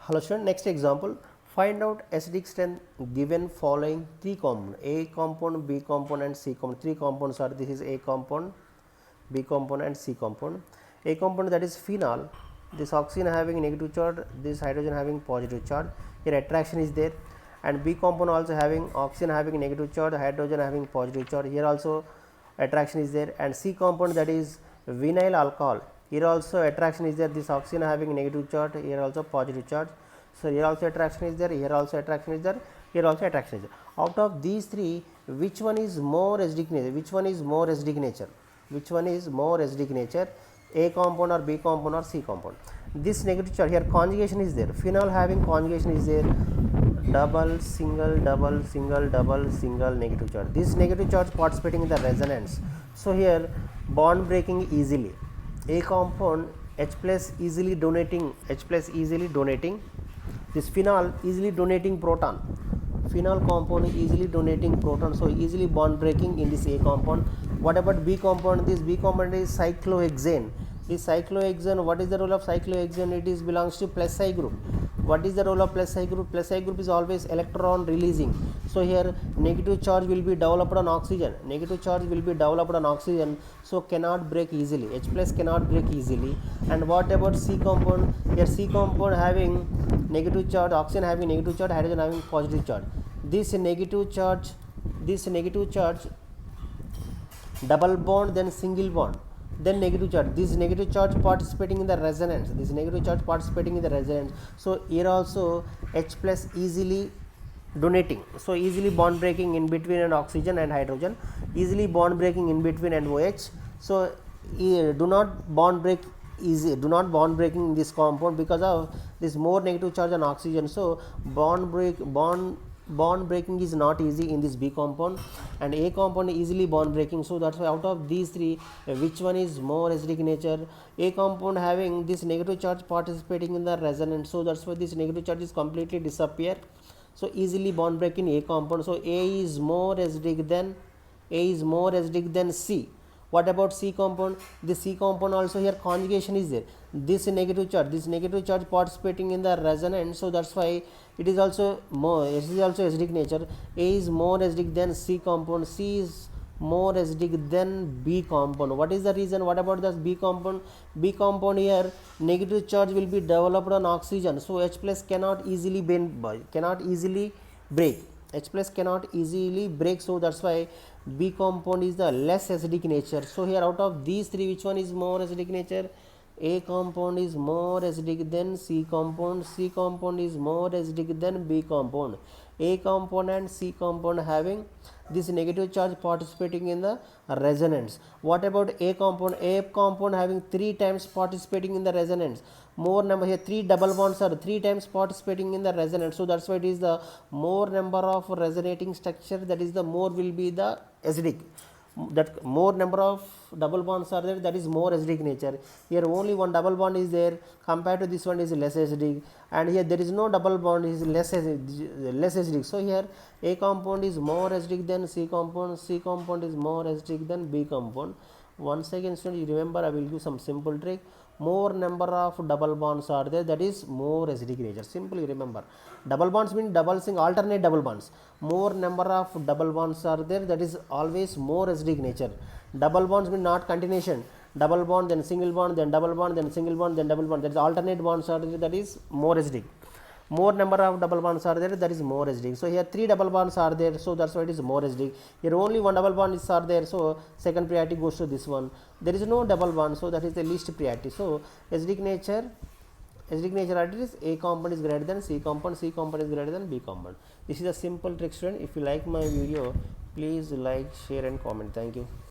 Hello student, next example, find out acidic strength given following three compound, A compound, B compound and C compound. Three compounds are, this is A compound, B compound and C compound. A compound, that is phenol, this oxygen having negative charge, this hydrogen having positive charge, here attraction is there, and B compound also having oxygen having negative charge, hydrogen having positive charge, here also attraction is there, and C compound, that is vinyl alcohol, here also attraction is there, this oxygen having negative charge, here also positive charge. So here also attraction is there, here also attraction is there, here also attraction is there. Out of these three, which one is more acidic nature? Which one is more acidic nature? Which one is more acidic nature? A compound or B compound or C compound? This negative charge, here conjugation is there, phenol having conjugation is there, double, single, double, single, double, single, negative charge. This negative charge participating in the resonance. So here bond breaking easily. A compound H plus easily donating, this phenol easily donating proton, phenol compound easily donating proton, so easily bond breaking in this A compound. What about B compound? This B compound is cyclohexane. This cyclohexane, what is the role of cyclohexane? It is belongs to plus I group. What is the role of plus I group? Plus I group is always electron releasing. So here negative charge will be developed on oxygen. Negative charge will be developed on oxygen, so cannot break easily. H plus cannot break easily. And what about C compound? Here C compound having negative charge, oxygen having negative charge, hydrogen having positive charge. This negative charge, double bond, then single bond, then negative charge. This negative charge participating in the resonance. This negative charge participating in the resonance. So here also H plus easily donating. So easily bond breaking in between an oxygen and hydrogen. Easily bond breaking in between and OH. So do not bond break easy. Do not bond breaking in this compound because of this more negative charge on oxygen. So bond breaking is not easy in this B compound, and A compound easily bond breaking. So that's why out of these three, which one is more acidic nature? A compound having this negative charge participating in the resonance, so that's why this negative charge is completely disappear. So easily bond break in A compound. So A is more acidic than C. What about C compound? The C compound also here conjugation is there. This negative charge participating in the resonance, so that's why it is also acidic nature. A is more acidic than C compound. C is more acidic than B compound. What is the reason? What about this B compound? B compound here negative charge will be developed on oxygen, so H plus cannot easily break. H plus cannot easily break, so that's why B compound is the less acidic nature. So here out of these three, which one is more acidic nature? A compound is more acidic than C compound. C compound is more acidic than B compound. A compound and C compound having this negative charge participating in the resonance. What about A compound? A compound having 3 times participating in the resonance. More number here, 3 double bonds are 3 times participating in the resonance. So that's why it is the more number of resonating structure, that is the more will be the acidic. That more number of double bonds are there, that is more acidic nature. Here only one double bond is there, compared to this one is less acidic, and here there is no double bond, is less acidic. So here A compound is more acidic than C compound. C compound is more acidic than B compound. Once again student, you remember, I will give some simple trick. More number of double bonds are there, that is more acidic nature. Simply remember, double bonds mean alternate double bonds. More number of double bonds are there, that is always more acidic nature. Double bonds mean not continuation. Double bond, then single bond, then double bond, then single bond, then double bond. That is alternate bonds are there, that is more acidic. More number of double bonds are there, that is more acidic. So here 3 double bonds are there, so that's why it is more acidic. Here only one double bond is are there, so second priority goes to this one. There is no double bond, so that is the least priority. So acidic nature is A compound is greater than C compound, C compound is greater than B compound. This is a simple trick student. If you like my video, please like, share and comment. Thank you.